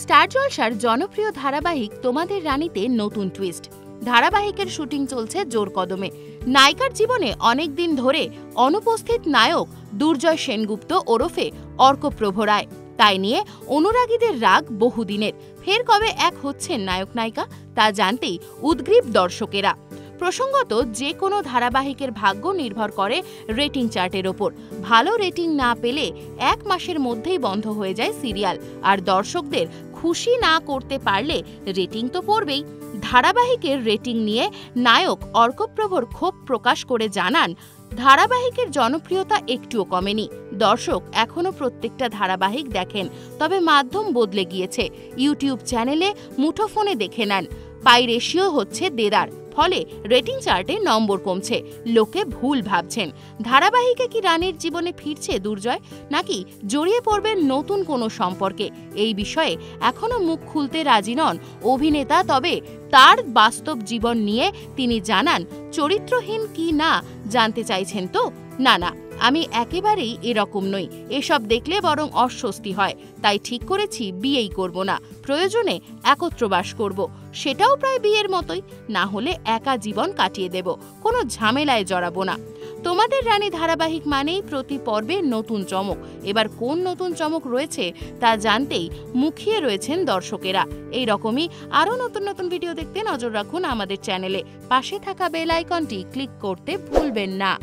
Star জলসার জনপ্রিয় ধারাবাহিক তোমাদের রানীতে নতুন টুইস্ট। ধারাবাহিকের শুটিং চলছে জোর কদমে। নায়িকার জীবনে অনেকদিন ধরে অনুপস্থিত নায়ক দুর্জয় সেনগুপ্ত ওরফে অর্কপ্রভ রায়। তাই নিয়ে অনুরাগীদের রাগ বহুদিনের। ফের কবে এক হচ্ছেন নায়ক নায়িকা তা জানতেই উদ্গ্রীব দর্শকেরা। প্রসঙ্গত, যে কোনো ধারাবাহিকের ভাগ্য নির্ভর করে রেটিং চার্টের ওপর। ভালো রেটিং না পেলে 1 মাসের মধ্যেই বন্ধ হয়ে যায় সিরিয়াল, আর দর্শকদের খুশি না করতে পারলে রেটিং তো পড়বেই। ধারাবাহিকের রেটিং নিয়ে নায়ক অর্কপ্রভর ক্ষোভ প্রকাশ করে জানান, ধারাবাহিকের জনপ্রিয়তা একটুও কমেনি। দর্শক এখনও প্রত্যেকটা ধারাবাহিক দেখেন, তবে মাধ্যম বদলে গিয়েছে। ইউটিউব চ্যানেলে মুঠোফোনে দেখে নেন। পাই রেশিও হচ্ছে 1.5, ফলে রেটিং চার্টে নম্বর কমছে। লোকে ভুল ভাবছেন। ধারাবাহিকে কি রানীর জীবনে ফিরছে দুর্জয়, নাকি জড়িয়ে পড়বেন নতুন কোনো সম্পর্কে? এই বিষয়ে এখনো মুখ খুলতে রাজি নন অভিনেতা। তবে তার বাস্তব জীবন নিয়ে তিনি জানান, চরিত্রহীন কি না জানতে চাইছেন তো? না, আমি একেবারেই এরকম নই। এসব দেখলে বরং অস্বস্তি হয়। তাই ঠিক করেছি বিয়েই করব না, প্রয়োজনে একত্র বাস করব, সেটাও প্রায় বিয়ের মতোই। না হলে একা জীবন কাটিয়ে দেব, কোনো ঝামেলায় জড়াবো না। তোমাদের রানী ধারাবাহিক মানেই প্রতি পর্বে নতুন চমক। এবার কোন নতুন চমক রয়েছে তা জানতেই মুখিয়ে রয়েছেন দর্শকেরা। এই রকমই আরও নতুন নতুন ভিডিও দেখতে নজর রাখুন আমাদের চ্যানেলে। পাশে থাকা বেল আইকনটি ক্লিক করতে ভুলবেন না।